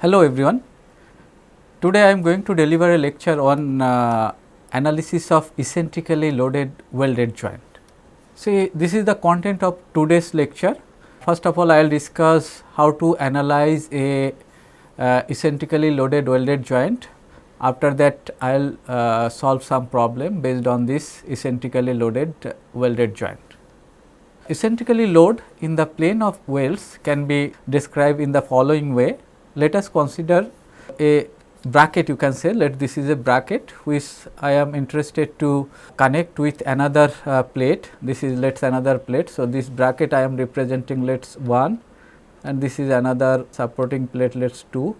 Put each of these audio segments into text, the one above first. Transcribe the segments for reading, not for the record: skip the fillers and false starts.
Hello everyone. Today I am going to deliver a lecture on analysis of eccentrically loaded welded joint. See, this is the content of today's lecture. First of all, I will discuss how to analyze a eccentrically loaded welded joint. After that, I will solve some problem based on this eccentrically loaded welded joint. Eccentrically load in the plane of welds can be described in the following way. Let us consider a bracket, you can say, this is a bracket which I am interested to connect with another plate. This is another plate. So, this bracket I am representing 1 and this is another supporting plate 2.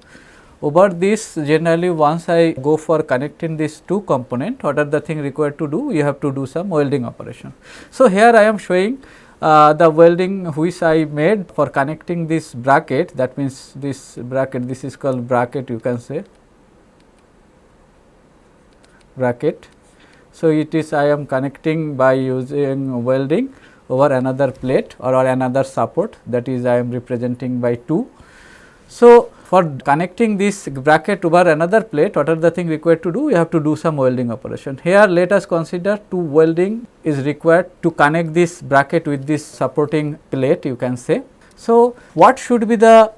Over this, generally once I go for connecting these two components, what are the thing required to do? You have to do some welding operation. So, here I am showing the welding which I made for connecting this bracket, that means this bracket, this is called bracket, you can say bracket. So, it is I am connecting by using welding over another plate or another support, that is I am representing by 2. So, for connecting this bracket over another plate, what are the thing required to do? You have to do some welding operation. Here let us consider 2 welding is required to connect this bracket with this supporting plate, you can say. So, what should be the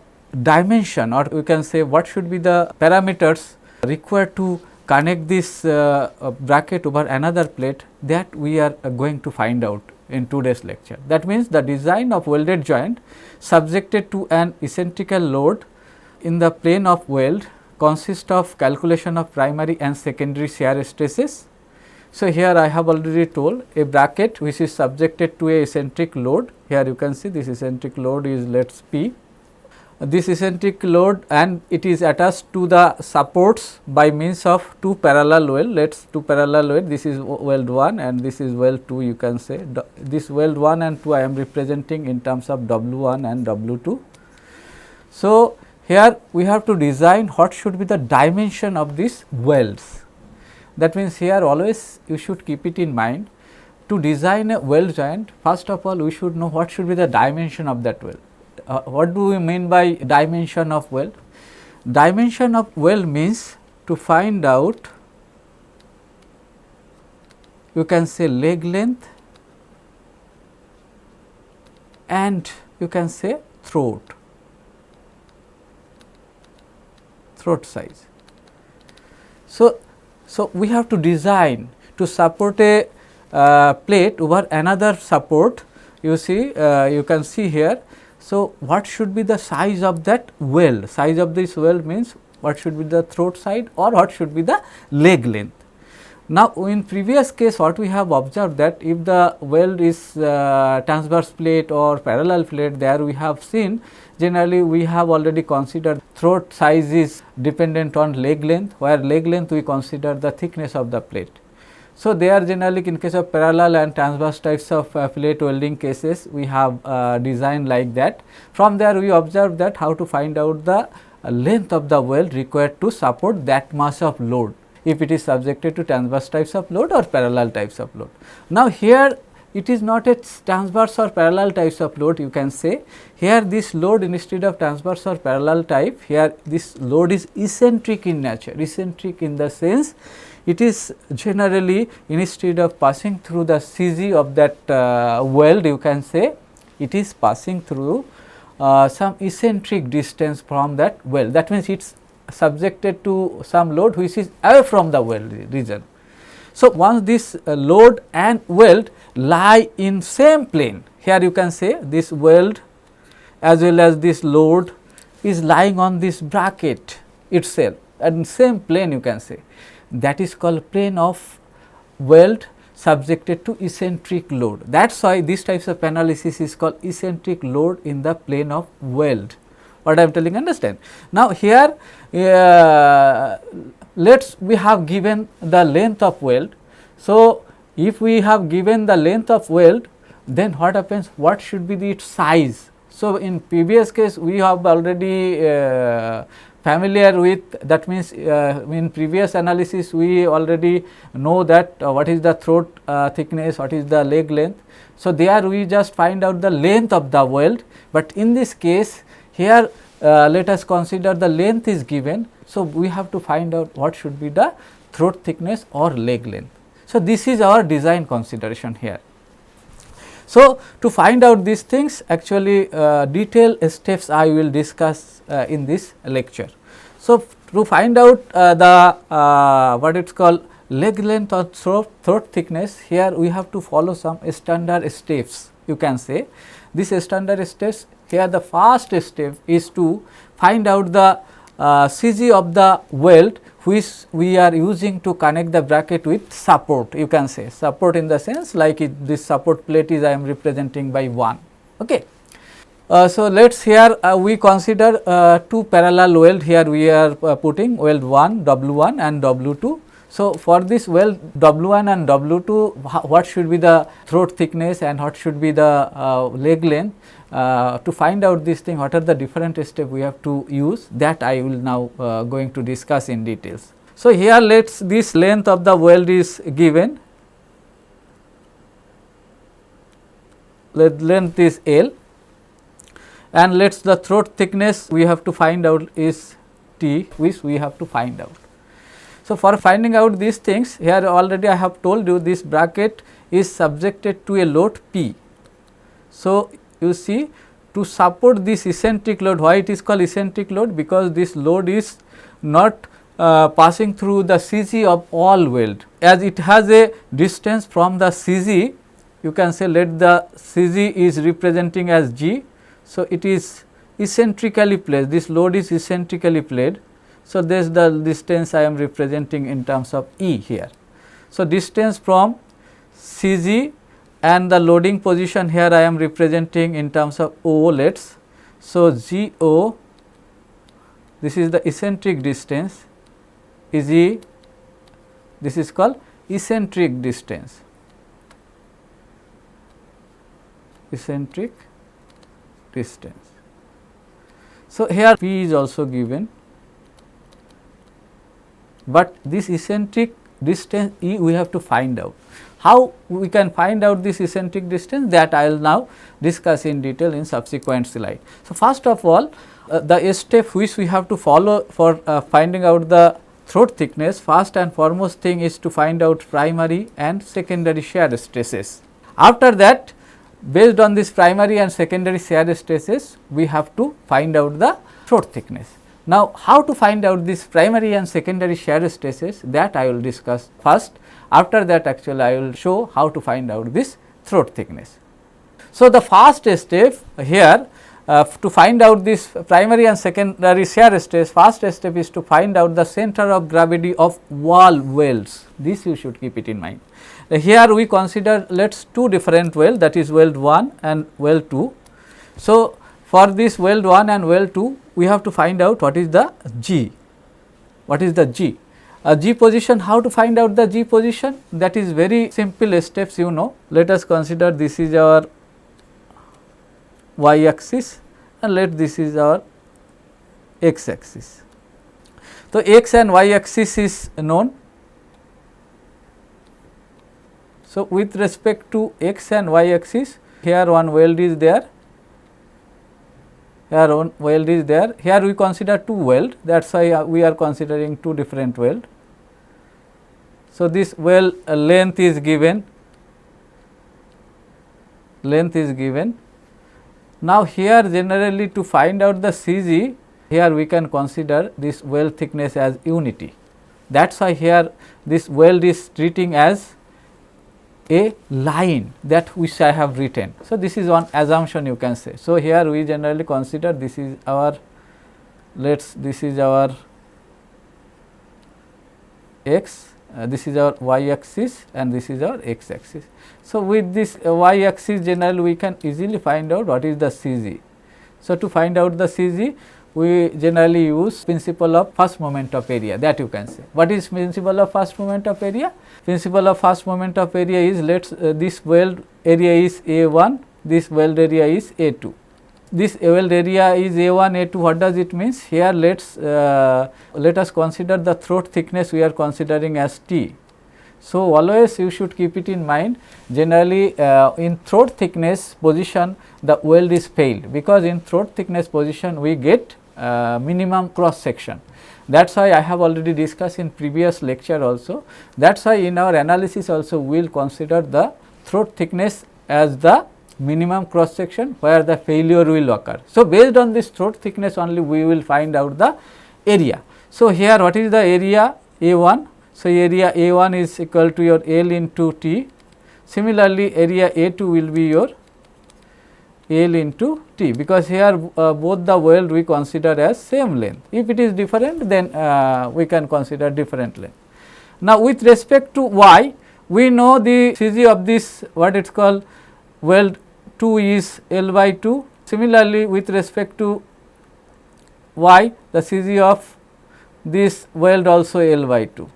dimension, or you can say what should be the parameters required to connect this bracket over another plate, that we are going to find out in today's lecture. That means, the design of welded joint subjected to an eccentrical load in the plane of weld consists of calculation of primary and secondary shear stresses. So, here I have already told a bracket which is subjected to a eccentric load. Here you can see this eccentric load is P. This eccentric load, and it is attached to the supports by means of 2 parallel weld. This is weld 1 and this is weld 2, you can say. This weld 1 and 2 I am representing in terms of W1 and W2. So, here we have to design what should be the dimension of these welds. That means, here always you should keep it in mind, to design a weld joint, first of all we should know what should be the dimension of that weld. What do we mean by dimension of weld? Dimension of weld means to find out, you can say, leg length and you can say throat size. So, we have to design to support a plate over another support, you see, you can see here. So, what should be the size of that weld? Size of this weld means what should be the throat side or what should be the leg length. Now, in previous case what we have observed, that if the weld is transverse plate or parallel plate, there we have seen generally we have already considered throat size is dependent on leg length, where leg length we consider the thickness of the plate. So, they are generally in case of parallel and transverse types of plate welding cases, we have designed like that. From there we observe that how to find out the length of the weld required to support that much of load, if it is subjected to transverse types of load or parallel types of load. Now, here it is not a transverse or parallel types of load, you can say. Here this load, instead of transverse or parallel type, here this load is eccentric in nature. Eccentric in the sense, it is generally, instead of passing through the CG of that weld, you can say, it is passing through some eccentric distance from that weld. That means, it is subjected to some load which is away from the weld region. So, once this load and weld lie in same plane, here you can say this weld as well as this load is lying on this bracket itself, and same plane, you can say, that is called plane of weld subjected to eccentric load. That is why these types of analysis is called eccentric load in the plane of weld. What I am telling, understand? Now, here we have given the length of weld. So, if we have given the length of weld, then what happens? What should be its size? So, in previous case we have already familiar with, that means in previous analysis we already know that what is the throat thickness, what is the leg length. So, there we just find out the length of the weld, but in this case here let us consider the length is given. So, we have to find out what should be the throat thickness or leg length. So, this is our design consideration here. So, to find out these things, actually detailed steps I will discuss in this lecture. So, to find out the what it is called leg length or throat thickness, here we have to follow some standard steps, you can say. This standard steps, here the first step is to find out the CG of the weld which we are using to connect the bracket with support, you can say support in the sense like this support plate is I am representing by 1. Okay. So, let us here we consider two parallel weld, here we are putting weld 1 W1 and W2. So, for this weld W1 and W2, what should be the throat thickness and what should be the leg length, to find out this thing, what are the different steps we have to use, that I will now going to discuss in details. So, here let us this length of the weld is given, length is L, and let us the throat thickness we have to find out is T, which we have to find out. So, for finding out these things, here already I have told you this bracket is subjected to a load P. So, you see, to support this eccentric load, why it is called eccentric load? Because this load is not passing through the CG of all weld, as it has a distance from the CG, you can say let the CG is representing as G. So, it is eccentrically placed, this load is eccentrically placed. So, this is the distance I am representing in terms of E here. So, distance from CG and the loading position here I am representing in terms of O, let us. So, GO, this is the eccentric distance, is E, this is called eccentric distance, eccentric distance. So, here P is also given, but this eccentric distance E we have to find out. How we can find out this eccentric distance, that I will now discuss in detail in subsequent slide. So, first of all the step which we have to follow for finding out the throat thickness, first and foremost thing is to find out primary and secondary shear stresses. After that, based on this primary and secondary shear stresses, we have to find out the throat thickness. Now, how to find out this primary and secondary shear stresses, that I will discuss first. After that, actually I will show how to find out this throat thickness. So, the first step here to find out this primary and secondary shear stress, first step is to find out the center of gravity of wall welds. This you should keep it in mind. Here we consider let us two different weld, that is weld 1 and weld 2. So, for this weld 1 and weld 2, we have to find out what is the G, what is the G. G position, how to find out the G position? That is very simple steps, you know. Let us consider this is our y axis and let this is our x axis. So, x and y axis is known. So, with respect to x and y axis, here one weld is there, here one weld is there, here we consider two weld, that is why we are considering two different weld. So, this weld length is given, length is given. Now, here generally to find out the CG, here we can consider this weld thickness as unity. That is why here this weld is treating as a line that which I have written. So, this is one assumption you can say. So, here we generally consider this is our, this is our x, this is our y axis and this is our x axis. So, with this y axis generally we can easily find out what is the CG. So, to find out the CG, we generally use principle of first moment of area, that you can say. What is principle of first moment of area? Principle of first moment of area is let us this weld area is A1, this weld area is A2. This weld area is A1, A2, what does it means? Here let us consider the throat thickness we are considering as T. So, always you should keep it in mind, generally in throat thickness position the weld is failed, because in throat thickness position we get minimum cross section. That is why I have already discussed in previous lecture also. That is why in our analysis also we will consider the throat thickness as the minimum cross section where the failure will occur. So, based on this throat thickness only we will find out the area. So, here what is the area A1? So, area A1 is equal to your L into T. Similarly, area A2 will be your L into T, because here both the weld we consider as same length. If it is different, then we can consider different length. Now, with respect to Y, we know the CG of this what it is called weld 2 is L by 2. Similarly, with respect to Y, the CG of this weld also L by 2.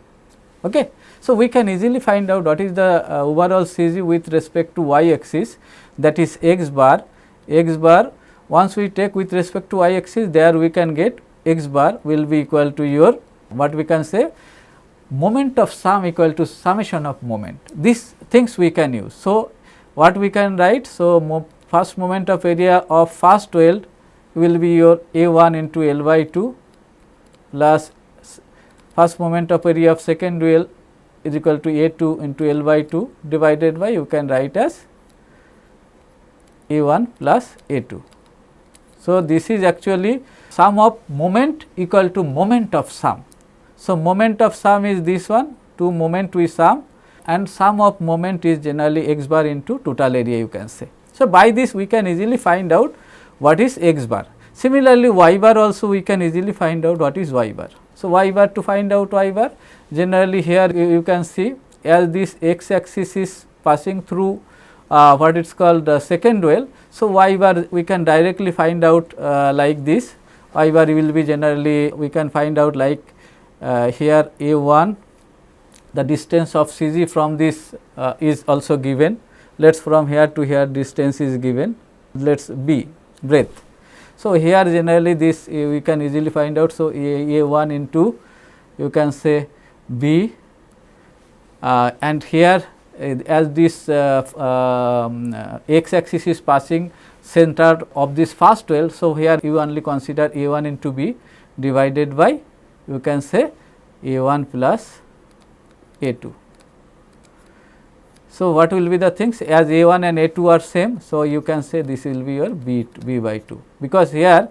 Okay. So, we can easily find out what is the overall CG with respect to Y axis, that is x bar. X bar, once we take with respect to Y axis, there we can get x bar will be equal to your what we can say moment of sum equal to summation of moment. These things we can use. So, what we can write? So, first moment of area of first weld will be your A1 into L by 2 plus first moment of area of second weld is equal to A2 into L by 2 divided by, you can write as A1 plus A2. So, this is actually sum of moment equal to moment of sum. So, moment of sum is this one, 2 moment we sum, and sum of moment is generally x bar into total area, you can say. So, by this we can easily find out what is x bar. Similarly, y bar also we can easily find out what is y bar. So, y bar, to find out y bar, generally here you can see as this x axis is passing through what it is called second weld. So, y bar we can directly find out like this. Y bar will be generally we can find out like here A1, the distance of CG from this is also given. Let us from here to here distance is given, let us B breadth. So, here generally this we can easily find out. So, A1 into you can say B, and here as this x axis is passing center of this first weld. So, here you only consider A1 into B divided by, you can say A1 plus A2. So, what will be the things, as A1 and A2 are same. So, you can say this will be your B by 2, because here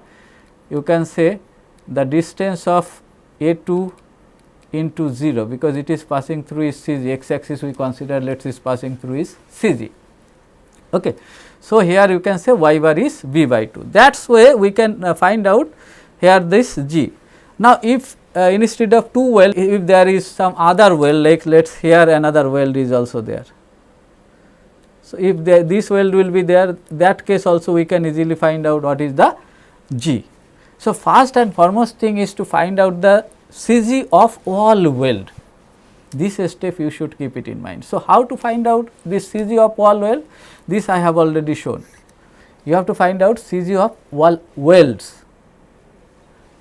you can say the distance of A2 into 0, because it is passing through is CG, x axis we consider, let us is passing through is CG. Okay. So, here you can say y bar is B by 2, that is way we can find out here this G. Now, if instead of 2 weld, if there is some other weld, like let us here another weld is also there. So, if this weld will be there, that case also we can easily find out what is the G. So, first and foremost thing is to find out the CG of all weld. This step you should keep it in mind. So, how to find out this CG of all weld? This I have already shown. You have to find out CG of all welds.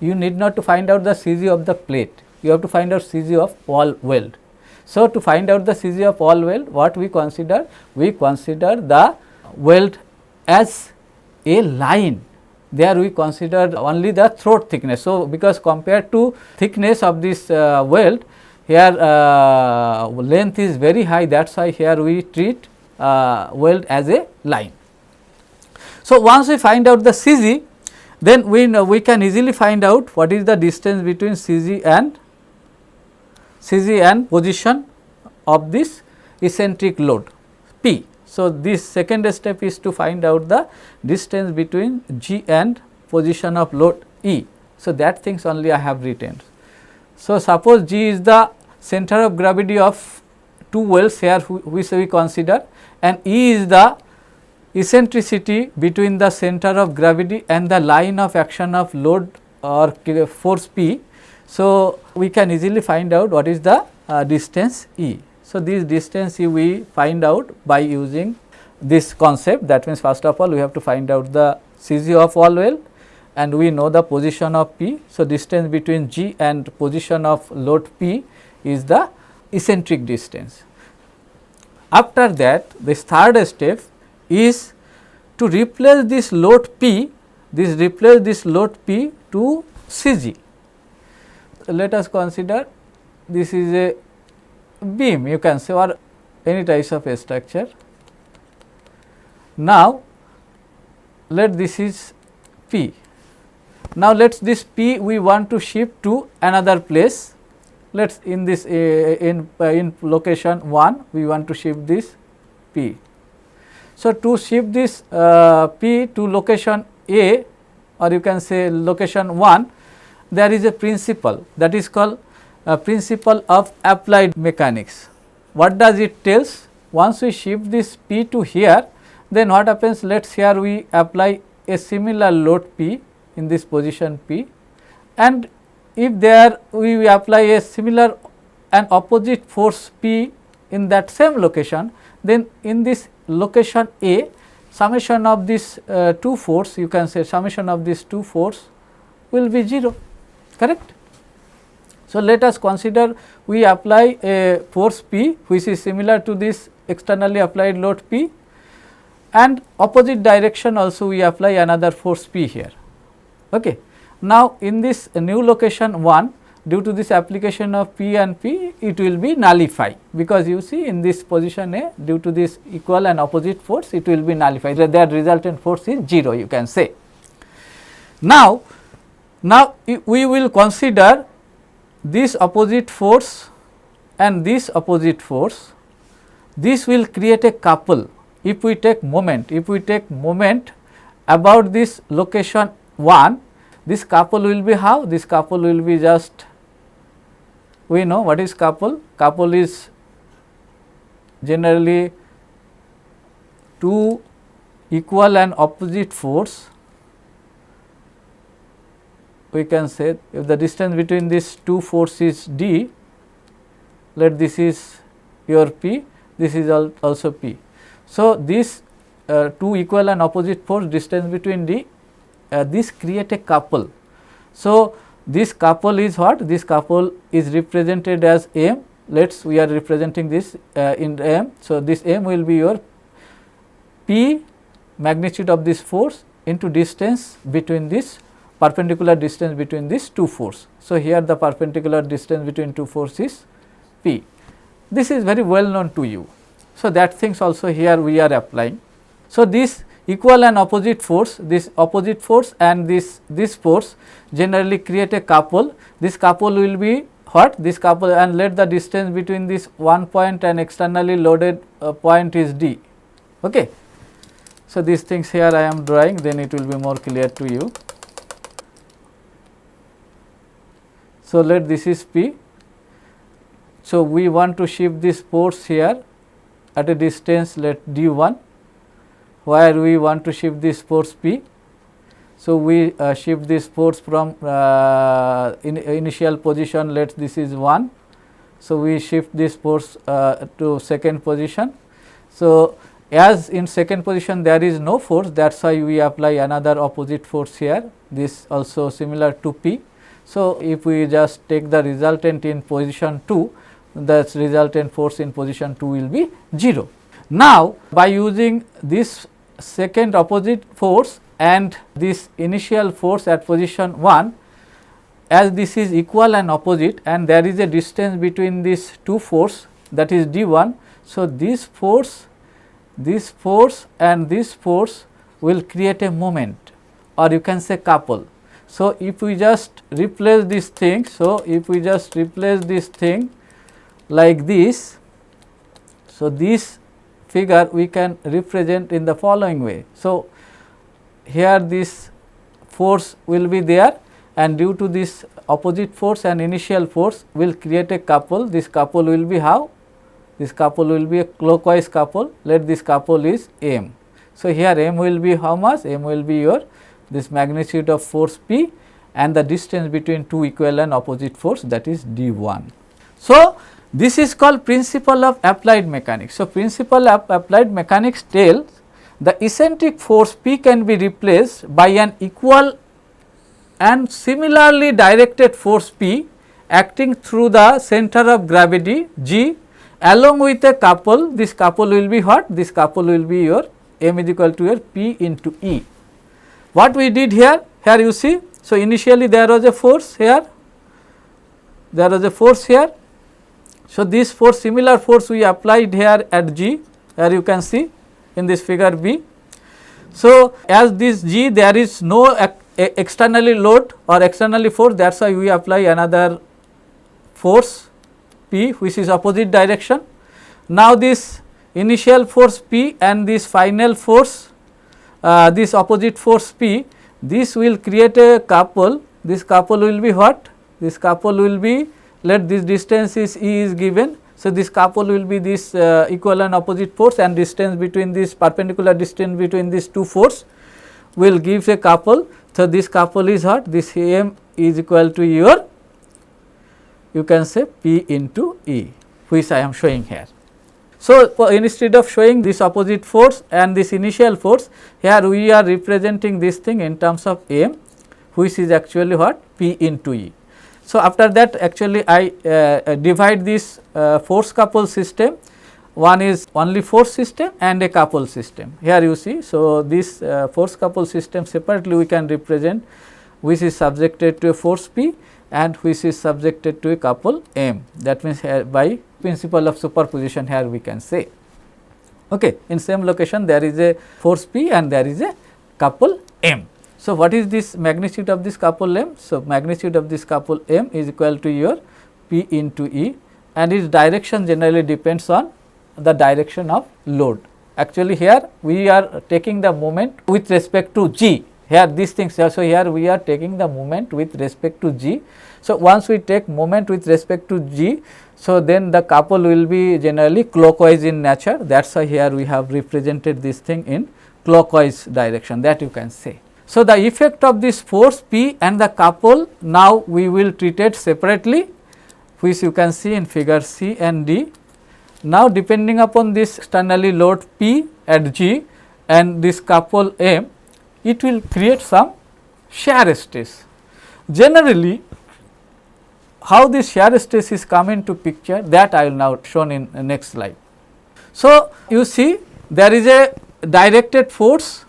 You need not to find out the CG of the plate, you have to find out CG of all weld. So, to find out the CG of all weld, what we consider? We consider the weld as a line. There we consider only the throat thickness. So, because compared to thickness of this weld, here length is very high, that is why here we treat weld as a line. So, once we find out the CG, then we can easily find out what is the distance between CG and position of this eccentric load P. So, this second step is to find out the distance between G and position of load E. So, that things only I have written. So, suppose G is the center of gravity of two welds here which we consider, and E is the eccentricity between the center of gravity and the line of action of load or force P. So, we can easily find out what is the distance E. So, this distance E we find out by using this concept. That means, first of all we have to find out the CG of all weld, and we know the position of P. So, distance between G and position of load P is the eccentric distance. After that, this third step is to replace this load P, replace this load P to CG. Let us consider this is a beam, you can say, or any types of a structure. Now, let this is P. Now, let us this P we want to shift to another place. Let us in this in location 1 we want to shift this P. So, to shift this P to location A, or you can say location 1, there is a principle that is called principle of applied mechanics. What does it tells? Once we shift this P to here, then what happens? Let us here we apply a similar load P in this position P, and if there we apply a similar and opposite force P in that same location, then in this location A, summation of this two force, you can say summation of this two force will be 0, correct. So, let us consider we apply a force P which is similar to this externally applied load P, and opposite direction also we apply another force P here. Okay. Now, in this new location 1, due to this application of P and P, it will be nullify, because you see in this position A, due to this equal and opposite force, it will be nullified, that resultant force is 0, you can say. Now we will consider this opposite force and this opposite force. This will create a couple. If we take moment, about this location 1, this couple will be how? This couple will be just, we know what is couple. Couple is generally two equal and opposite force. We can say if the distance between these two forces is d, let this is your P, this is also P. So, this two equal and opposite force distance between d, this create a couple. So, this couple is what? This couple is represented as M. Let us we are representing this in M. So, this M will be your P, magnitude of this force, into distance between this perpendicular distance between these two force. So, here the perpendicular distance between two force is P. This is very well known to you. So, that things also here we are applying. So, this equal and opposite force, this opposite force and this force generally create a couple. This couple will be what? This couple, and let the distance between this one point and externally loaded point is d. Okay. So, these things here I am drawing, then it will be more clear to you. So, let this is P. So, we want to shift this force here at a distance let d1, where we want to shift this force P. So, we shift this force from initial position, let this is 1. So, we shift this force to second position. So, as in second position there is no force, that is why we apply another opposite force here, this also similar to P. So, if we just take the resultant in position 2, the resultant force in position 2 will be 0. Now, by using this second opposite force and this initial force at position 1, as this is equal and opposite and there is a distance between these two force, that is d1. So, this force and this force will create a moment, or you can say couple. So, if we just replace this thing, like this, so this figure we can represent in the following way. So, here this force will be there, and due to this opposite force and initial force will create a couple. This couple will be how? This couple will be a clockwise couple, let this couple is M. So, here M will be how much? M will be your this magnitude of force P and the distance between two equal and opposite force, that is d1. So, this is called principle of applied mechanics. So, principle of applied mechanics tells the eccentric force P can be replaced by an equal and similarly directed force P acting through the center of gravity G along with a couple. This couple will be what? This couple will be your M is equal to your P into E. What we did here? Here you see. So, initially there was a force here, there was a force here. So, this force, similar force we applied here at G, here you can see in this figure B. So, as this G there is no externally load or externally force, that is why we apply another force P which is opposite direction. Now, this initial force P and this final force, this opposite force P, this will create a couple. This couple will be what? This couple will be, let this distance is E is given. So, this couple will be this equal and opposite force, and distance between this perpendicular distance between these two force will give a couple. So, this couple is what? This M is equal to your, you can say P into E, which I am showing here. So, instead of showing this opposite force and this initial force, here we are representing this thing in terms of M, which is actually what? P into E. So, after that actually I divide this force couple system, one is only force system and a couple system. Here you see, so this force couple system separately we can represent, which is subjected to a force P and which is subjected to a couple M. That means, by principle of superposition here we can say. Okay. In same location there is a force P and there is a couple M. So, what is this magnitude of this couple M? So, magnitude of this couple M is equal to your P into E, and its direction generally depends on the direction of load. Actually, here we are taking the moment with respect to G. Here these things, so here we are taking the moment with respect to G. So, once we take moment with respect to G, so then the couple will be generally clockwise in nature. That is why here we have represented this thing in clockwise direction, that you can say. So, the effect of this force P and the couple now we will treat it separately, which you can see in figure C and D. Now, depending upon this externally load P at G and this couple M, it will create some shear stress. Generally, how this shear stress is come into picture, that I will now shown in the next slide. So, you see there is a directed force,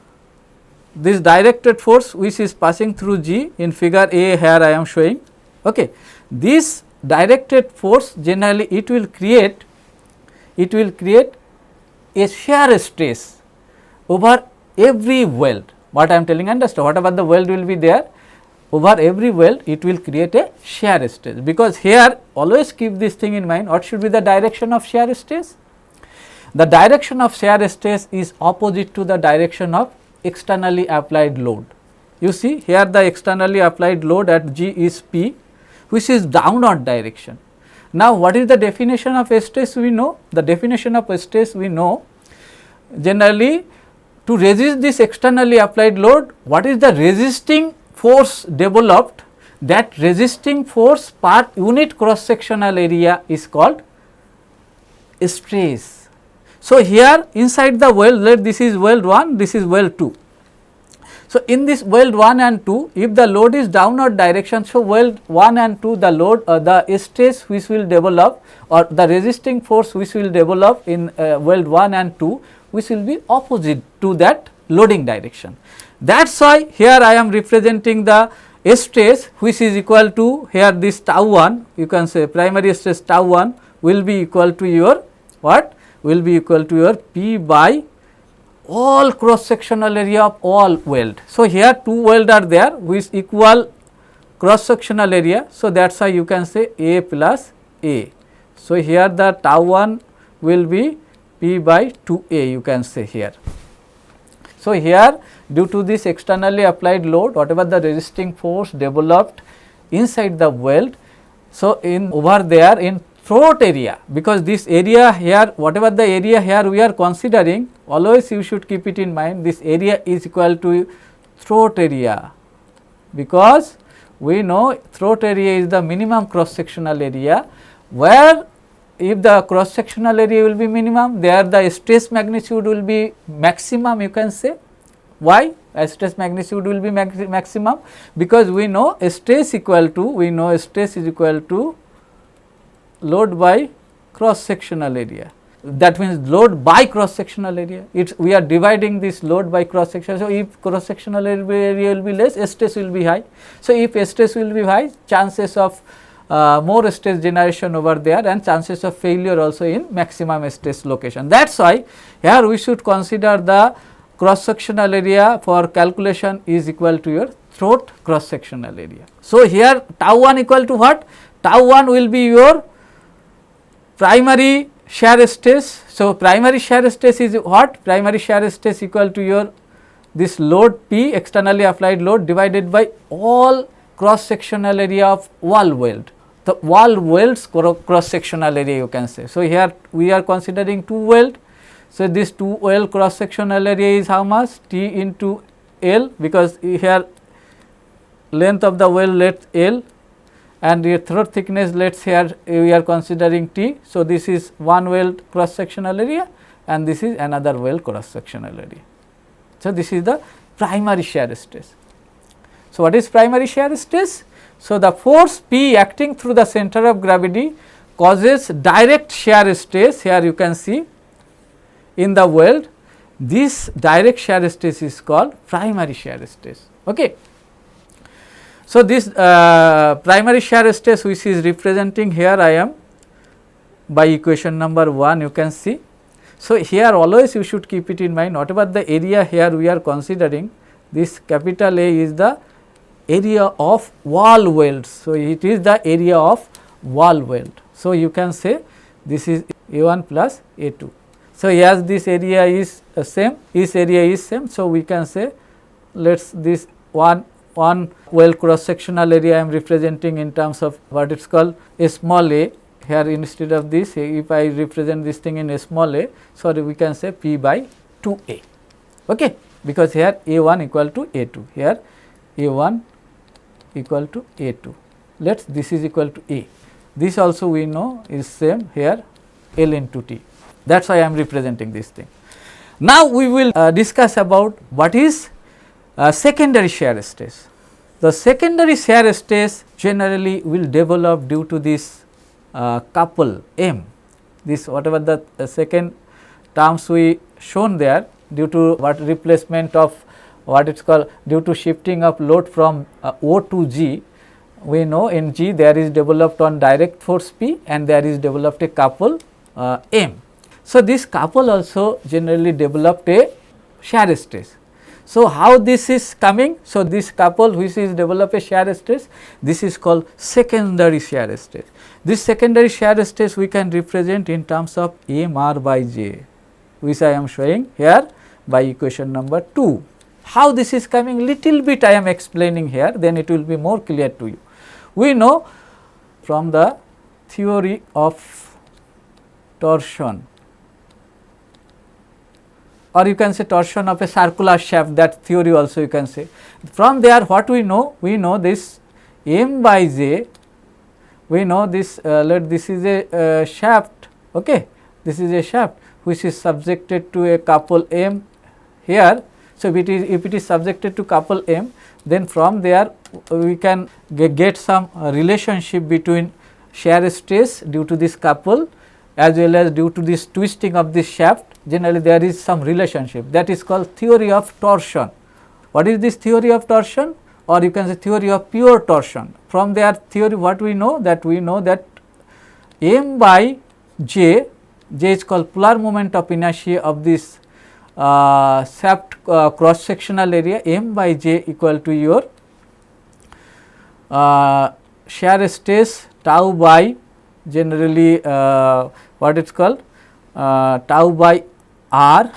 this directed force which is passing through G in figure A, here I am showing. Okay. This directed force generally it will create a shear stress over every weld. What I am telling, understand, whatever the weld will be there, over every weld it will create a shear stress, because here always keep this thing in mind, what should be the direction of shear stress? The direction of shear stress is opposite to the direction of externally applied load. You see here the externally applied load at G is P, which is downward direction. Now, what is the definition of stress? We know the definition of stress, we know generally to resist this externally applied load, what is the resisting force developed, that resisting force per unit cross sectional area is called stress. So, here inside the weld, let this is weld 1, this is weld 2. So, in this weld 1 and 2, if the load is downward direction, so weld 1 and 2 the load the stress which will develop or the resisting force which will develop in weld 1 and 2, which will be opposite to that loading direction. That is why here I am representing the stress which is equal to, here this tau 1, you can say primary stress tau 1 will be equal to your what? Will be equal to your P by all cross sectional area of all weld. So, here two weld are there with equal cross sectional area. So, that is why you can say A plus A. So, here the tau 1 will be P by 2A, you can say here. So, here due to this externally applied load, whatever the resisting force developed inside the weld, so in over there in throat area, because this area here, whatever the area here we are considering, always you should keep it in mind, this area is equal to throat area, because we know throat area is the minimum cross sectional area, where if the cross sectional area will be minimum, there the stress magnitude will be maximum, you can say. Why? Stress magnitude will be maximum, because we know stress equal to, we know stress is equal to load by cross sectional area. that means load by cross sectional area. We are dividing this load by cross section. So, if cross sectional area will be less, stress will be high. So, if stress will be high, chances of more stress generation over there and chances of failure also in maximum stress location. That is why here we should consider the cross sectional area for calculation is equal to your throat cross sectional area. So, here tau 1 equal to what? Tau 1 will be your primary shear stress. So, primary shear stress is what? Primary shear stress equal to your this load P, externally applied load, divided by all cross sectional area of wall weld. The wall welds cross sectional area you can say. So, here we are considering 2 weld. So, this 2 weld cross sectional area is how much? T into L, because here length of the weld let L and the throat thickness let us here we are considering T. So, this is one weld cross sectional area and this is another weld cross sectional area. So, this is the primary shear stress. So, what is primary shear stress? So, the force P acting through the center of gravity causes direct shear stress. Here you can see in the weld, this direct shear stress is called primary shear stress. Okay. So, this primary shear stress which is representing here I am by equation number 1 you can see. So, here always you should keep it in mind, whatever the area here we are considering, this capital A is the area of wall welds. So, it is the area of wall weld. So, you can say this is A1 plus A2. So, as this area is same, this area is same. So, we can say let us this one weld cross sectional area I am representing in terms of what it is called a small a. Here instead of this, if I represent this thing in a small a, sorry, we can say P by 2a, okay, because here A1 equal to A2, here A1 equal to A2, let us this is equal to A, this also we know is same here L into T, that is why I am representing this thing. Now, we will discuss about what is secondary shear stress. The secondary shear stress generally will develop due to this couple M, this whatever the second terms we shown there, due to what replacement of what it is called, due to shifting of load from O to G, we know in G there is developed on direct force P and there is developed a couple M. So, this couple also generally developed a shear stress. So, how this is coming? So, this couple which is develop a shear stress, this is called secondary shear stress. This secondary shear stress we can represent in terms of M R by J, which I am showing here by equation number 2. How this is coming? Little bit I am explaining here, then it will be more clear to you. We know from the theory of torsion, or you can say torsion of a circular shaft, that theory also you can say. From there what we know? We know this M by J, we know this this is a shaft, okay, this is a shaft which is subjected to a couple M here. So, if it is subjected to couple M, then from there we can get some relationship between shear stress due to this couple as well as due to this twisting of this shaft. Generally there is some relationship, that is called theory of torsion. What is this theory of torsion, or you can say theory of pure torsion? From their theory what we know, that we know that M by J, J is called polar moment of inertia of this shaft cross sectional area, M by J equal to your shear stress tau by generally what it is called tau by R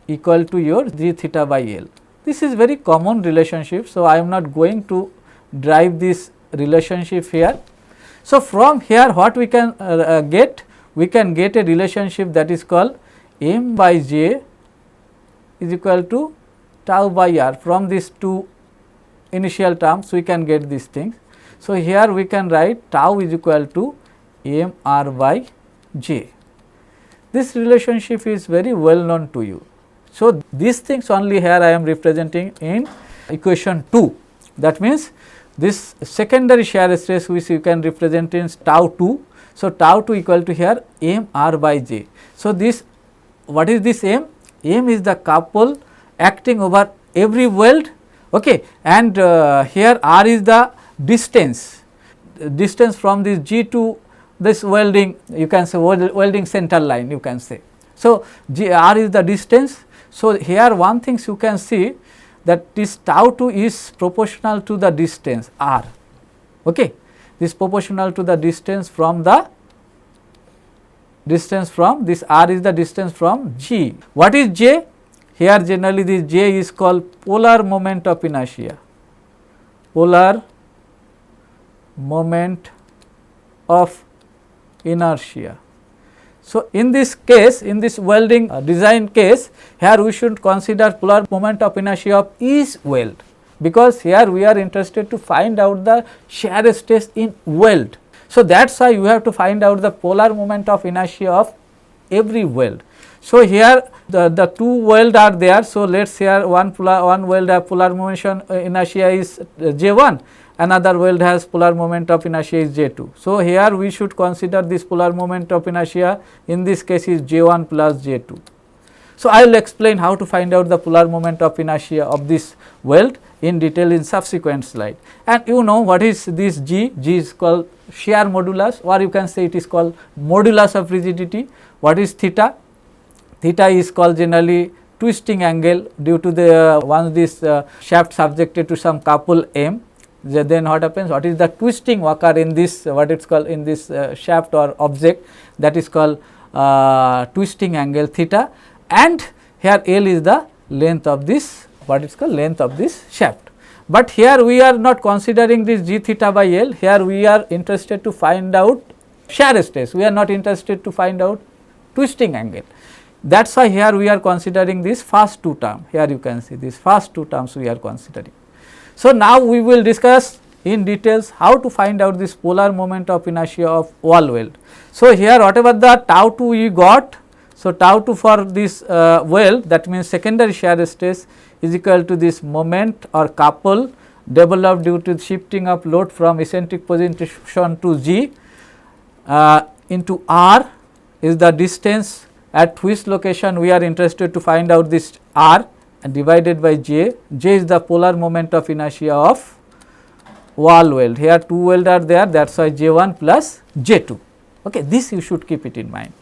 equal to your G theta by L. This is very common relationship. So, I am not going to drive this relationship here. So, from here what we can get? We can get a relationship that is called M by J is equal to tau by R. From these two initial terms we can get these things. So, here we can write tau is equal to M R by J. This relationship is very well known to you. So, these things only here I am representing in equation 2. That means, this secondary shear stress which you can represent in tau 2. So, tau 2 equal to here m r by j. So, this what is this m? M is the couple acting over every weld, okay, and here r is the distance from this G to this welding, you can say welding center line, you can say. So, r is the distance. So, here one thing you can see that this tau 2 is proportional to the distance r, okay. This proportional to the distance from this r is the distance from G. What is J? Here generally this J is called polar moment of inertia, polar moment of inertia. So, in this case, in this welding design case, here we should consider polar moment of inertia of each weld, because here we are interested to find out the shear stress in weld. So, that is why you have to find out the polar moment of inertia of every weld. So, here the two weld are there. So, let us here one weld have polar moment inertia is J1, another weld has polar moment of inertia is J2. So, here we should consider this polar moment of inertia in this case is J1 plus J2. So, I will explain how to find out the polar moment of inertia of this weld in detail in subsequent slide. And you know what is this G? G is called shear modulus, or you can say it is called modulus of rigidity. What is theta? Theta is called generally twisting angle due to the once this shaft subjected to some couple M, then what happens? What is the twisting occur in this what it is called in this shaft or object, that is called twisting angle theta, and here L is the length of this what is called length of this shaft. But here we are not considering this G theta by L, here we are interested to find out shear stress, we are not interested to find out twisting angle. That is why here we are considering this first two term, here you can see this first two terms we are considering. So, now we will discuss in details how to find out this polar moment of inertia of wall weld. So, here whatever the tau 2 we got, so tau 2 for this weld, that means secondary shear stress is equal to this moment or couple developed due to shifting of load from eccentric position to G into R is the distance at twist location we are interested to find out this R, and divided by J. J is the polar moment of inertia of wall weld. Here two weld are there, that is why J1 plus J2. Okay, this you should keep it in mind.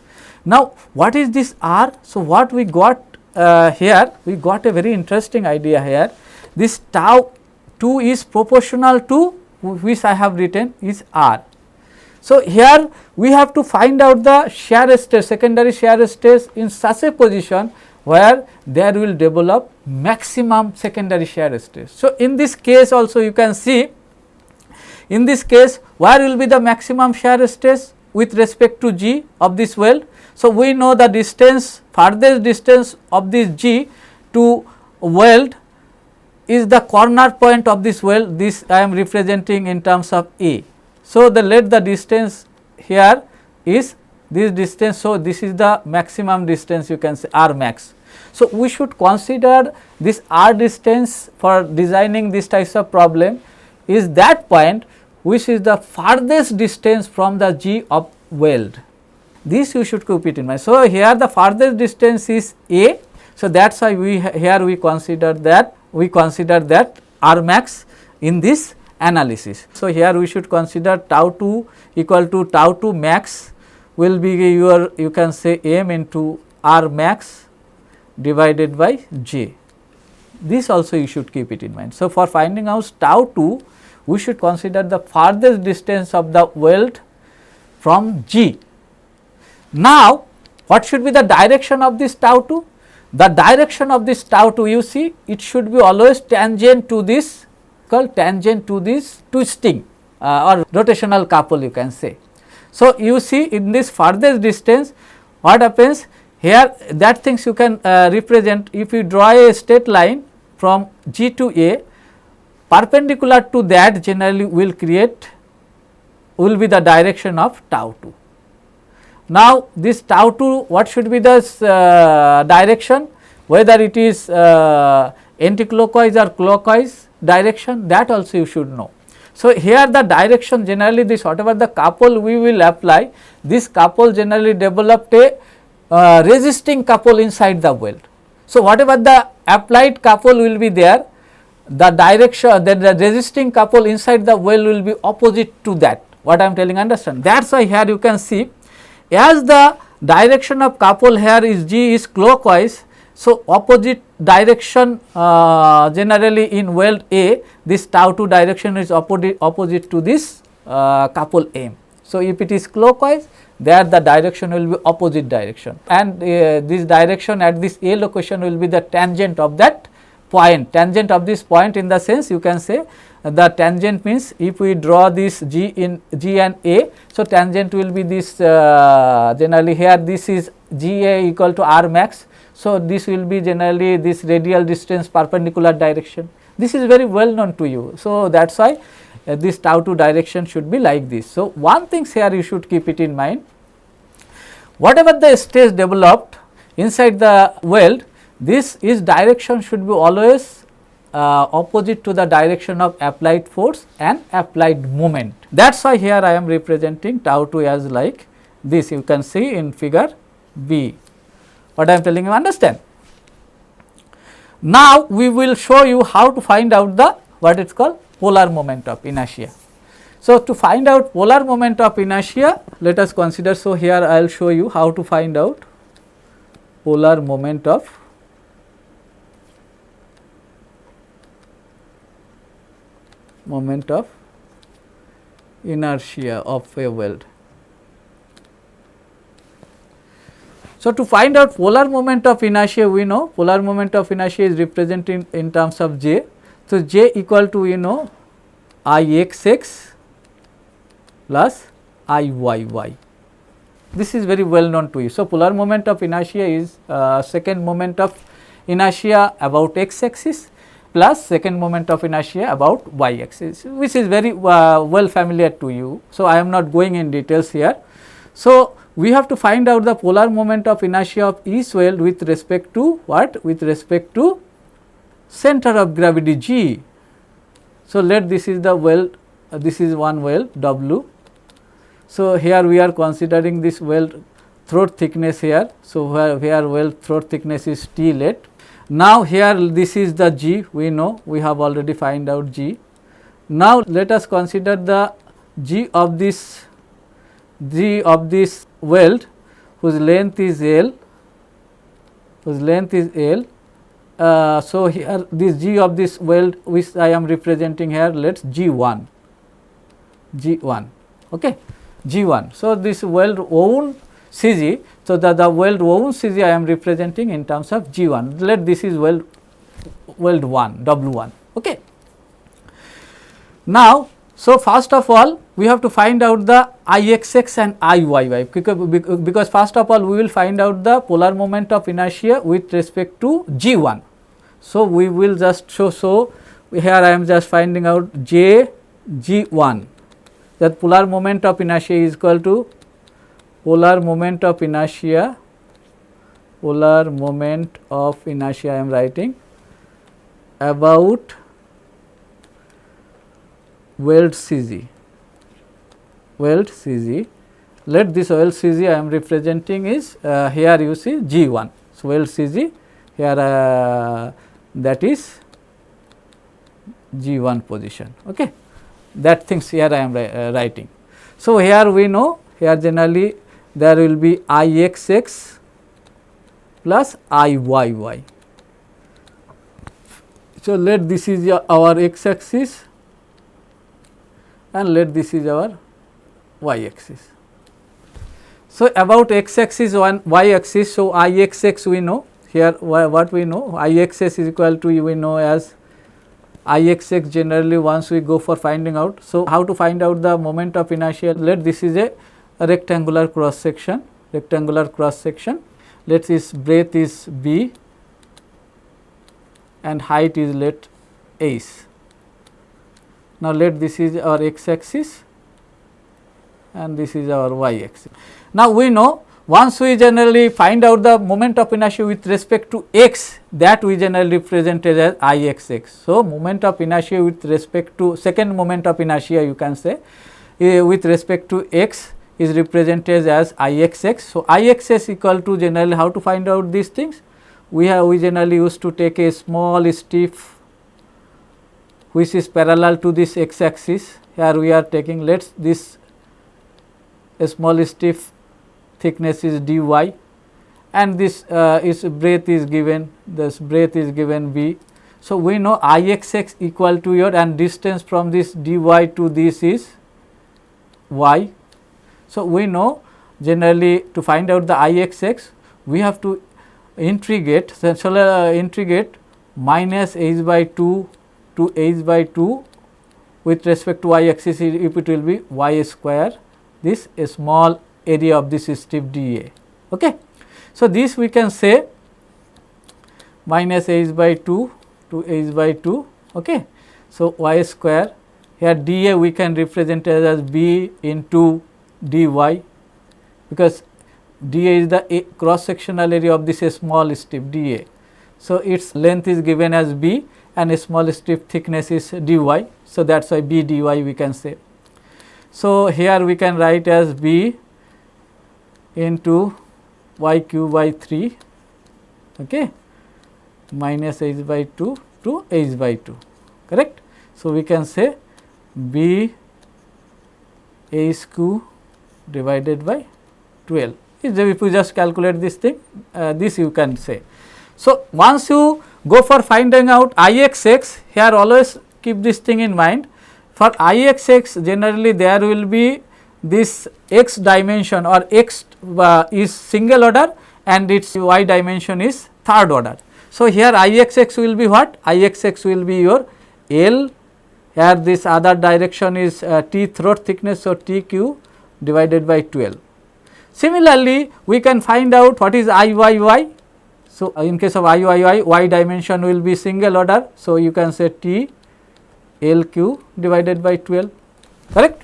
Now, what is this R? So, what we got here, we got a very interesting idea here. This tau 2 is proportional to which I have written is R. So, here we have to find out the shear stress, secondary shear stress in such a position where there will develop maximum secondary shear stress. So, in this case also you can see, in this case where will be the maximum shear stress with respect to G of this weld. So, we know the distance, farthest distance of this G to weld is the corner point of this weld, this I am representing in terms of A. So, let the distance here is this distance. So, this is the maximum distance, you can say R max. So, we should consider this R distance for designing this types of problem is that point which is the farthest distance from the G of weld. This you should keep it in mind. So, here the farthest distance is A. So, that is why we consider that R max in this analysis. So, here we should consider tau 2 equal to tau 2 max will be your, you can say M into R max divided by J. This also you should keep it in mind. So, for finding out tau 2, we should consider the farthest distance of the weld from G. Now, what should be the direction of this tau 2? The direction of this tau 2, you see, it should be always tangent to this, called tangent to this twisting or rotational couple, you can say. So, you see in this farthest distance, what happens here, that things you can represent if you draw a straight line from G to A, perpendicular to that generally will be the direction of tau 2. Now, this tau 2, what should be the direction, whether it is anti-clockwise or clockwise direction, that also you should know. So, here the direction generally this whatever the couple we will apply, this couple generally developed a resisting couple inside the weld. So, whatever the applied couple will be there, the direction that the resisting couple inside the weld will be opposite to that, what I am telling, understand. That is why here you can see as the direction of couple here is G is clockwise. So, opposite direction generally in weld A, this tau 2 direction is opposite to this couple M. So, if it is clockwise, there the direction will be opposite direction, and this direction at this A location will be the tangent of that point, tangent of this point, in the sense you can say the tangent means if we draw this G in G and A. So, tangent will be this generally here this is G A equal to R max. So, this will be generally this radial distance perpendicular direction. This is very well known to you. So, that is why this tau 2 direction should be like this. So, one thing here you should keep it in mind, whatever the stress developed inside the weld, this is direction should be always opposite to the direction of applied force and applied moment. That is why here I am representing tau 2 as like this, you can see in figure B. What I am telling you, understand. Now, we will show you how to find out the what it is called polar moment of inertia. So, to find out polar moment of inertia, let us consider. So, here I will show you how to find out polar moment of inertia of a weld. So, to find out polar moment of inertia, we know polar moment of inertia is represented in terms of J. So, J equal to Ixx plus Iyy. This is very well known to you. So, polar moment of inertia is second moment of inertia about x axis plus second moment of inertia about y axis, which is very well familiar to you. So, I am not going in details here. So, we have to find out the polar moment of inertia of each weld with respect to what? With respect to center of gravity G. So, let this is the weld, this is one weld W. So, here we are considering this weld throat thickness here. So, where weld throat thickness is T let. Now, here this is the G, we know, we have already find out G. Now, let us consider the G of this weld whose length is L, so, here this G of this weld which I am representing here, let us G1, okay, G1. So, this weld wound CG, so the weld wound CG I am representing in terms of G1, let this is weld 1 W1, okay. Now, so first of all we have to find out the Ixx and Iyy, because first of all we will find out the polar moment of inertia with respect to G1. So, we will just show, so here I am just finding out G1, that polar moment of inertia is equal to polar moment of inertia I am writing about weld CG. Let this weld CG I am representing is here you see G1. So, weld CG here that is G1 position, okay. That things here I am writing. So, here we know, here generally there will be Ixx plus Iyy. So, let this is our x axis and let this is our y axis. So, about x axis and y axis, so Ixx we know, here what we know, Ixx is equal to we know as Ixx generally once we go for finding out. So, how to find out the moment of inertia, let this is a rectangular cross section, let its breadth is B and height is let S. Now, let this is our x axis and this is our y axis. Now, we know once we generally find out the moment of inertia with respect to x, that we generally represent it as Ixx. So, moment of inertia with respect to second moment of inertia, you can say with respect to x is represented as Ixx. So, Ixx equal to generally, how to find out these things? We generally used to take a small stiff which is parallel to this x axis. Here we are taking, let this a small stiff thickness is dy, and this is breadth is given, this breadth is given b. So, we know Ixx equal to your, and distance from this dy to this is y. So, we know generally to find out the Ixx, we have to integrate, so integrate minus h by 2 to h by 2 with respect to y axis, if it will be y square, this a small area of this stiff dA. Okay. So, this we can say minus h by 2 to h by 2. Okay. So, y square, here dA we can represent as b into dy, because dA is the cross sectional area of this small stiff dA. So, its length is given as b and a small stiff thickness is dy. So, that is why b dy we can say. So, here we can write as b into y cube by 3, okay, minus h by 2 to h by 2, correct. So, we can say b h cube divided by 12. If you just calculate this thing, this you can say. So, once you go for finding out Ixx, here always keep this thing in mind. For Ixx, generally there will be this x dimension, or x is single order and its y dimension is third order. So, here Ixx will be what? Ixx will be your L, here this other direction is T throat thickness. So, T cube divided by 12. Similarly, we can find out what is Iyy. So, in case of Iyy, y dimension will be single order. So, you can say T L cube divided by 12, correct.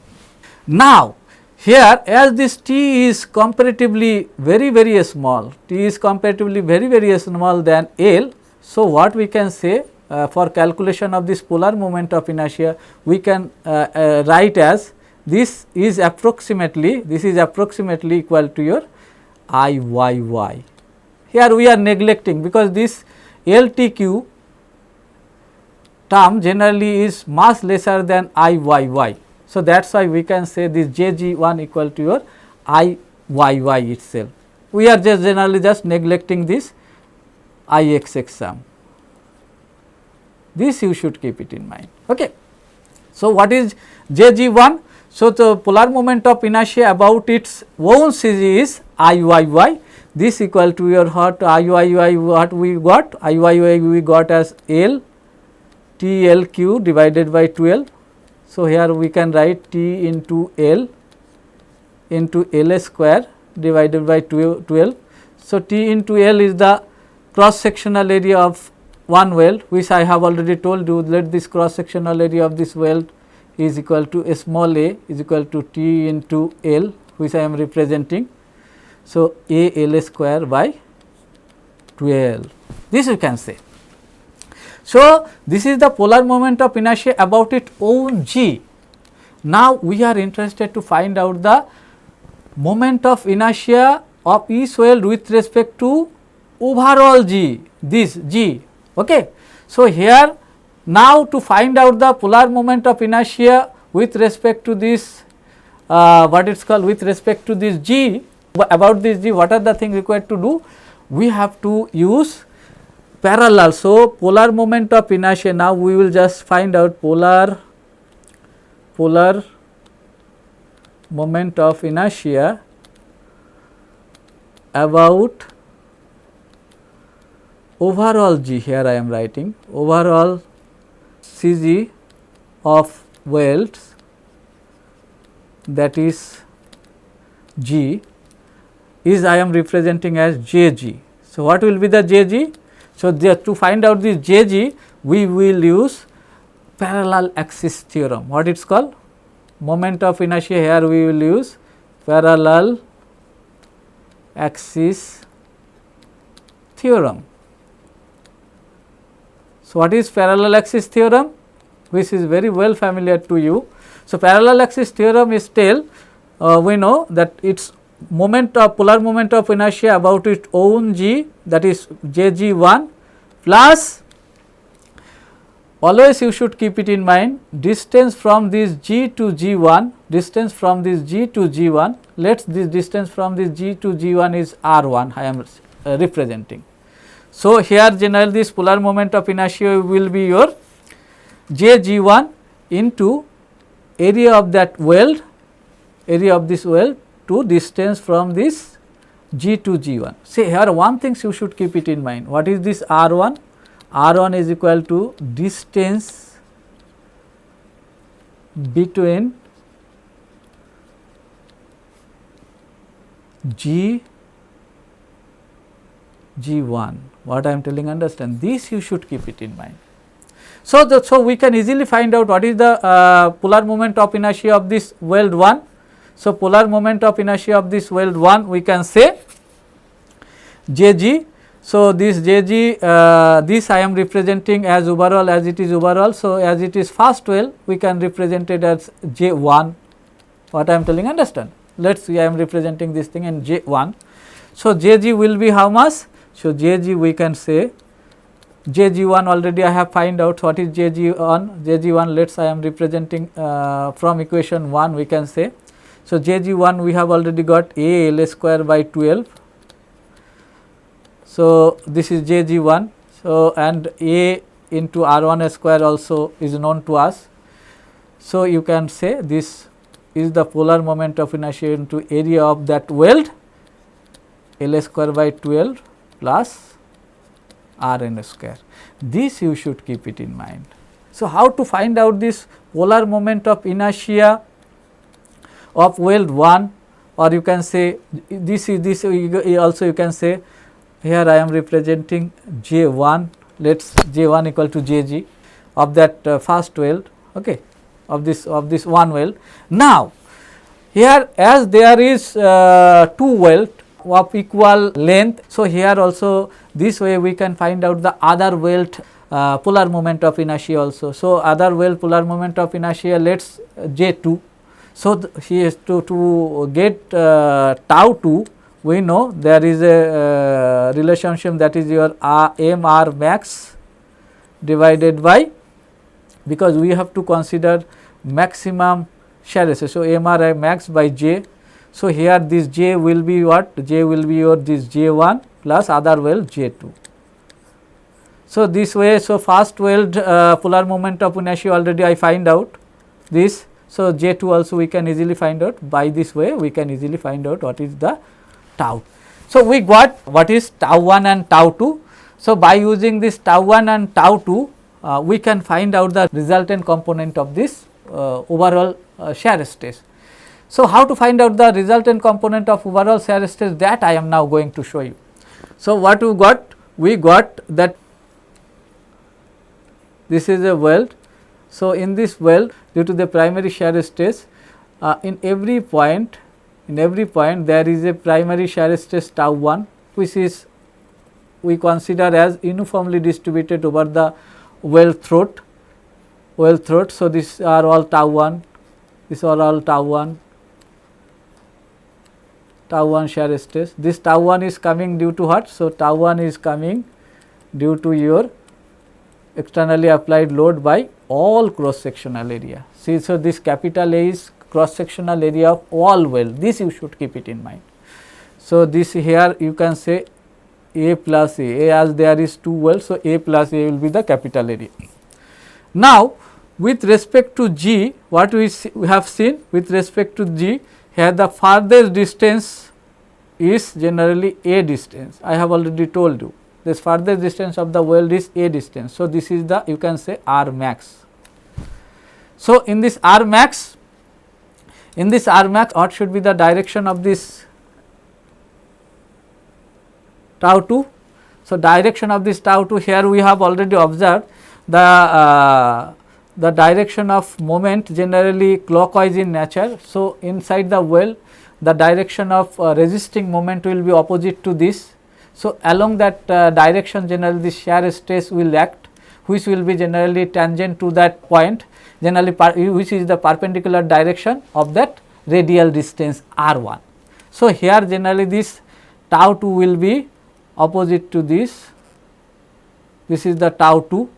Now, here as this T is comparatively very small, T is comparatively very small than L. So, what we can say for calculation of this polar moment of inertia, we can write as this is approximately equal to your Iyy. Here we are neglecting, because this LTQ term generally is much lesser than Iyy. So, that is why we can say this Jg1 equal to your Iyy itself. We are just generally just neglecting this Ixx term. This you should keep it in mind. Okay. So, what is Jg1? So, the polar moment of inertia about its own CG is Iyy. This equal to your what Iyy, what we got? Iyy we got as L TLQ divided by 12. So, here we can write T into L into L square divided by 12. So, T into L is the cross sectional area of one weld, which I have already told you. Let this cross sectional area of this weld is equal to a small a is equal to T into L, which I am representing. So, A L square by 12, this you can say. So, this is the polar moment of inertia about its own g. Now, we are interested to find out the moment of inertia of each weld with respect to overall g, this g. Okay. So, here now to find out the polar moment of inertia with respect to this what it is called, with respect to this g, about this g, what are the things required to do? We have to use parallel. So, polar moment of inertia, now we will just find out polar moment of inertia about overall g. Here I am writing overall CG of welds, that is g, is I am representing as Jg. So, what will be the Jg? So, to find out this Jg, we will use parallel axis theorem. What it is called? Moment of inertia, here we will use parallel axis theorem. So, what is parallel axis theorem, which is very well familiar to you. So, parallel axis theorem is tell we know that its moment of polar moment of inertia about its own g, that is jg1 plus, always you should keep it in mind, distance from this g to g1, distance from this g to g1, let this distance from this g to g1 is r1 I am representing. So, here generally this polar moment of inertia will be your jg1 into area of that weld, area of this weld to distance from this g to g1. See here one thing you should keep it in mind, what is this r1? R1 is equal to distance between g g1, what I am telling, understand, this you should keep it in mind. So, so we can easily find out what is the polar moment of inertia of this weld 1. So, polar moment of inertia of this weld 1 we can say jg. So, this jg, this I am representing as overall, as it is overall. So, as it is fast weld we can represent it as j1, what I am telling, understand. Let us see, I am representing this thing in j1. So, jg will be how much? So, jg we can say jg1 already I have find out what is jg1, jg1 let us I am representing from equation 1 we can say. So, jg1 we have already got a L square by 12. So, this is jg1. So, and a into r1 square also is known to us. So, you can say this is the polar moment of inertia into area of that weld, L square by 12 plus Rn square. This you should keep it in mind. So, how to find out this polar moment of inertia of weld 1, or you can say this is this also you can say here I am representing J1, let us J1 equal to Jg of that fast weld, okay, of this one weld. Now, here as there is two weld of equal length, so here also this way we can find out the other weld polar moment of inertia also. So, other weld polar moment of inertia let us J2. So, here to get tau 2 we know there is a relationship, that is your mr max divided by, because we have to consider maximum shear stress. So, mr max by j. So, here this j will be what? J will be your this j1 plus other weld j2. So, this way, so fast weld polar moment of inertia already I find out this. So, j2 also we can easily find out, by this way we can easily find out what is the tau. So, we got what is tau 1 and tau 2. So, by using this tau 1 and tau 2 we can find out the resultant component of this overall shear stress. So, how to find out the resultant component of overall shear stress, that I am now going to show you. So, what we got? We got that this is a weld. So, in this weld, due to the primary shear stress, in every point there is a primary shear stress tau 1, which is we consider as uniformly distributed over the weld throat. So, these are all tau 1, these are all tau 1 shear stress. This tau 1 is coming due to what? So, tau 1 is coming due to your externally applied load by all cross sectional area. See, so this capital A is cross sectional area of all weld, this you should keep it in mind. So, this here you can say A plus A as there is two welds. So, A plus A will be the capital area. Now, with respect to G, what we have seen with respect to G, here the farthest distance is generally A distance. I have already told you this farthest distance of the weld is A distance. So, this is the you can say R max. So, in this R max, what should be the direction of this tau 2? So, direction of this tau 2, here we have already observed the direction of moment generally clockwise in nature. So, inside the weld the direction of resisting moment will be opposite to this. So, along that direction generally the shear stress will act, which will be generally tangent to that point, generally which is the perpendicular direction of that radial distance r1. So, here generally this tau 2 will be opposite to this is the tau 2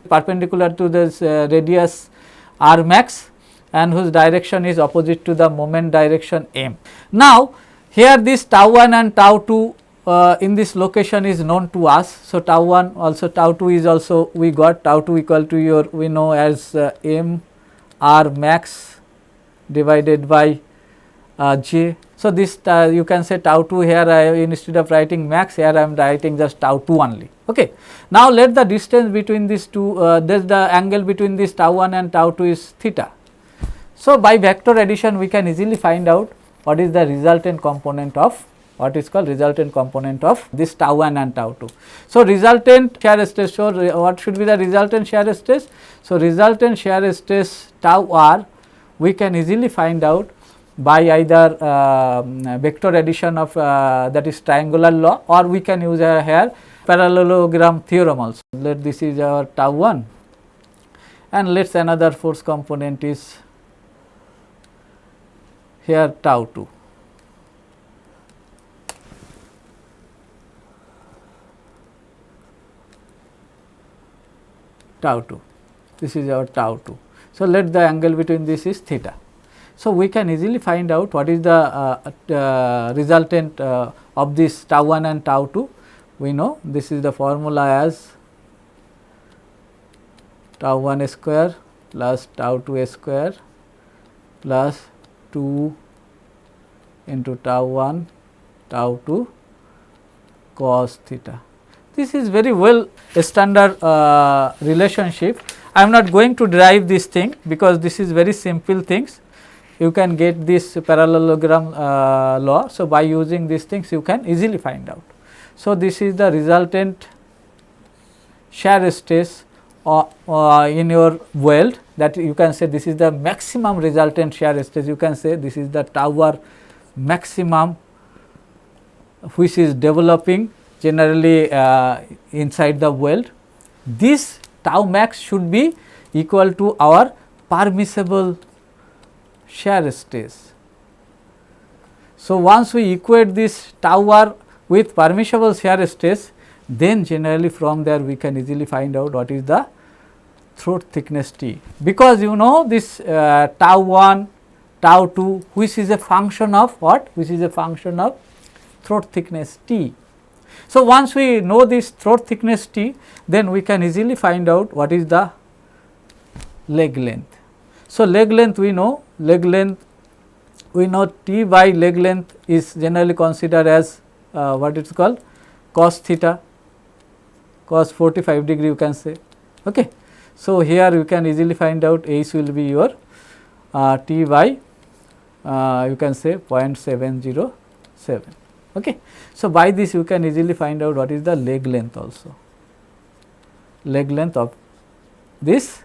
perpendicular to this radius r max, and whose direction is opposite to the moment direction m. Now, here this tau 1 and tau 2 in this location is known to us. So, tau 1 also tau 2 is also we got tau 2 equal to your we know as m r max divided by j. So, this you can say tau 2 here instead of writing max, here I am writing just tau 2 only. Okay. Now, let the distance between these two this the angle between this tau 1 and tau 2 is theta. So, by vector addition we can easily find out what is the resultant component of what is called resultant component of this tau 1 and tau 2. So, resultant shear stress, so what should be the resultant shear stress? So, resultant shear stress tau r we can easily find out by either vector addition of that is triangular law, or we can use here parallelogram theorem also. Let this is our tau 1 and let us another force component is here tau 2. This is our tau 2. So, let the angle between this is theta. So, we can easily find out what is the resultant of this tau 1 and tau 2. We know this is the formula as tau 1 square plus tau 2 square plus 2 into tau 1 tau 2 cos theta. This is very well a standard relationship. I am not going to derive this thing because this is very simple things. You can get this parallelogram law. So, by using these things you can easily find out. So, this is the resultant shear stress in your weld, that you can say this is the maximum resultant shear stress, you can say this is the tau r maximum which is developing generally inside the weld. This tau max should be equal to our permissible shear stress. So, once we equate this tau r with permissible shear stress, then generally from there we can easily find out what is the throat thickness T, because you know this tau 1, tau 2 which is a function of what? Which is a function of throat thickness T. So, once we know this throat thickness T, then we can easily find out what is the leg length. So, leg length we know T by leg length is generally considered as what it is called cos theta, cos 45 degree you can say. Okay. So, here you can easily find out H will be your T by you can say 0.707. Okay. So, by this you can easily find out what is the leg length also, leg length of this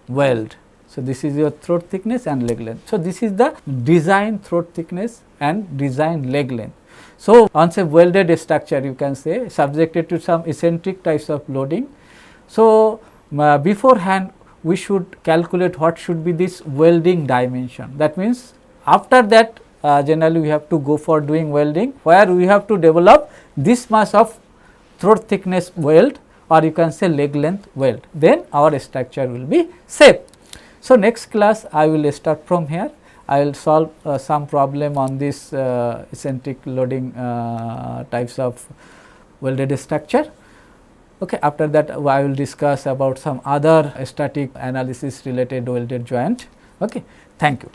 weld. So, this is your throat thickness and leg length. So, this is the design throat thickness and design leg length. So, once a welded structure you can say subjected to some eccentric types of loading. So, beforehand we should calculate what should be this welding dimension. That means, after that generally we have to go for doing welding, where we have to develop this much of throat thickness weld, or you can say leg length weld, then our structure will be safe. So, next class I will start from here. I will solve some problem on this eccentric loading types of welded structure. Okay. After that I will discuss about some other static analysis related welded joint. Okay. Thank you.